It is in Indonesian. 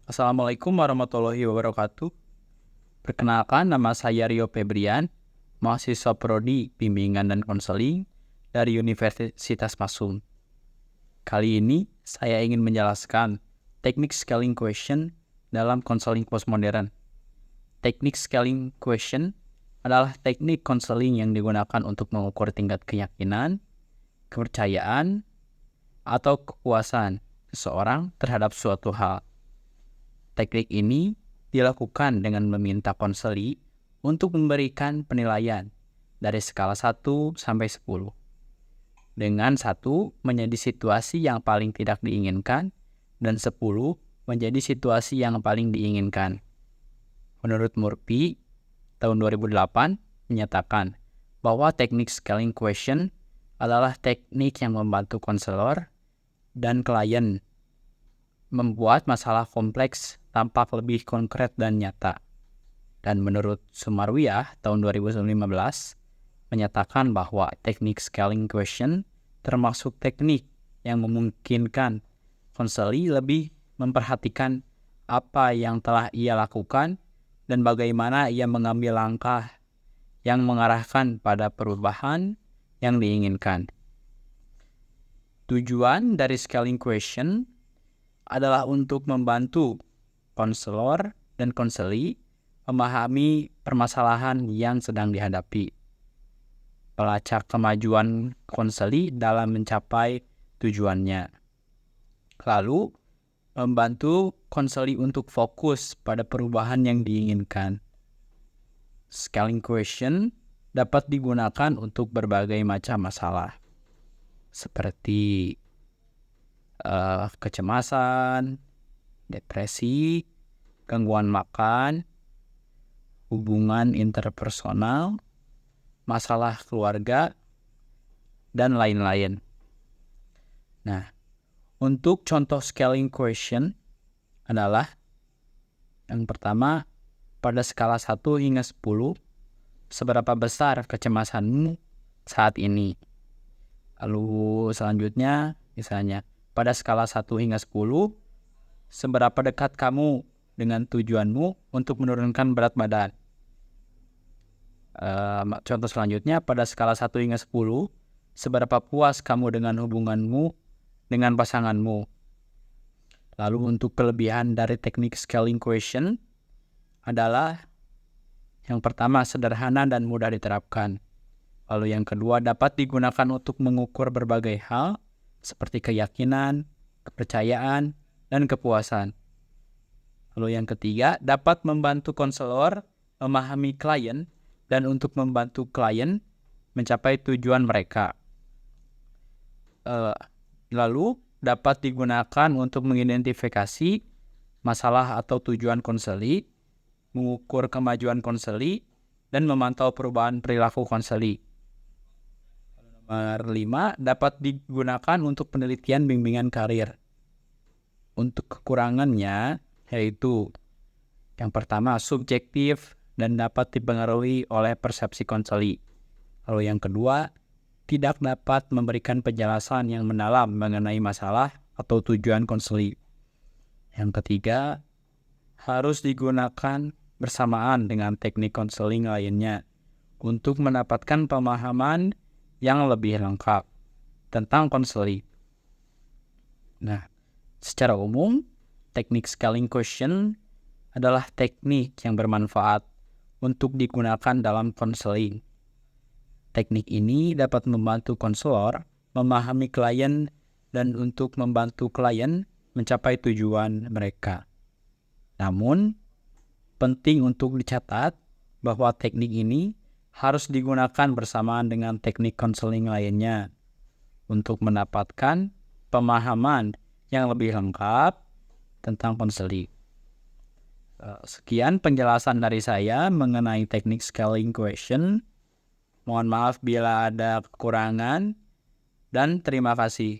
Assalamualaikum warahmatullahi wabarakatuh. Perkenalkan, nama saya Rio Febrian, mahasiswa Prodi Bimbingan dan Konseling dari Universitas Masum. Kali ini saya ingin menjelaskan teknik scaling question dalam konseling postmodern. Teknik scaling question adalah teknik konseling yang digunakan untuk mengukur tingkat keyakinan, kepercayaan, atau kepuasan seseorang terhadap suatu hal. Teknik ini dilakukan dengan meminta konseli untuk memberikan penilaian dari skala 1 sampai 10. Dengan 1 menjadi situasi yang paling tidak diinginkan dan 10 menjadi situasi yang paling diinginkan. Menurut Murphy, tahun 2008 menyatakan bahwa teknik scaling question adalah teknik yang membantu konselor dan klien membuat masalah kompleks tampak lebih konkret dan nyata. Dan menurut Sumarwiyah tahun 2015 menyatakan bahwa teknik scaling question termasuk teknik yang memungkinkan konseli lebih memperhatikan apa yang telah ia lakukan dan bagaimana ia mengambil langkah yang mengarahkan pada perubahan yang diinginkan. Tujuan dari scaling question adalah untuk membantu konselor dan konseli memahami permasalahan yang sedang dihadapi, melacak kemajuan konseli dalam mencapai tujuannya, lalu membantu konseli untuk fokus pada perubahan yang diinginkan. Scaling question dapat digunakan untuk berbagai macam masalah, seperti kecemasan, depresi, gangguan makan, hubungan interpersonal, masalah keluarga, dan lain-lain. Nah, untuk contoh scaling question adalah yang pertama, pada skala 1 hingga 10, seberapa besar kecemasanmu saat ini? Lalu selanjutnya, misalnya, pada skala 1 hingga 10, seberapa dekat kamu dengan tujuanmu untuk menurunkan berat badan? Contoh selanjutnya, pada skala 1 hingga 10, seberapa puas kamu dengan hubunganmu dengan pasanganmu? Lalu untuk kelebihan dari teknik scaling question adalah yang pertama, sederhana dan mudah diterapkan. Lalu yang kedua, dapat digunakan untuk mengukur berbagai hal seperti keyakinan, kepercayaan, dan kepuasan. Lalu yang ketiga, dapat membantu konselor memahami klien dan untuk membantu klien mencapai tujuan mereka. Lalu dapat digunakan untuk mengidentifikasi masalah atau tujuan konseli, mengukur kemajuan konseli, dan memantau perubahan perilaku konseli. Nomor 5, dapat digunakan untuk penelitian bimbingan karir. Untuk kekurangannya, yaitu yang pertama, subjektif dan dapat dipengaruhi oleh persepsi konseli. Lalu yang kedua, tidak dapat memberikan penjelasan yang mendalam mengenai masalah atau tujuan konseli. Yang ketiga, harus digunakan bersamaan dengan teknik konseling lainnya untuk mendapatkan pemahaman yang lebih lengkap tentang konseli. Nah, secara umum, teknik scaling question adalah teknik yang bermanfaat untuk digunakan dalam konseling. Teknik ini dapat membantu konselor memahami klien dan untuk membantu klien mencapai tujuan mereka. Namun, penting untuk dicatat bahwa teknik ini harus digunakan bersamaan dengan teknik konseling lainnya untuk mendapatkan pemahaman yang lebih lengkap tentang konseling. Sekian penjelasan dari saya mengenai teknik scaling question. Mohon maaf bila ada kekurangan dan terima kasih.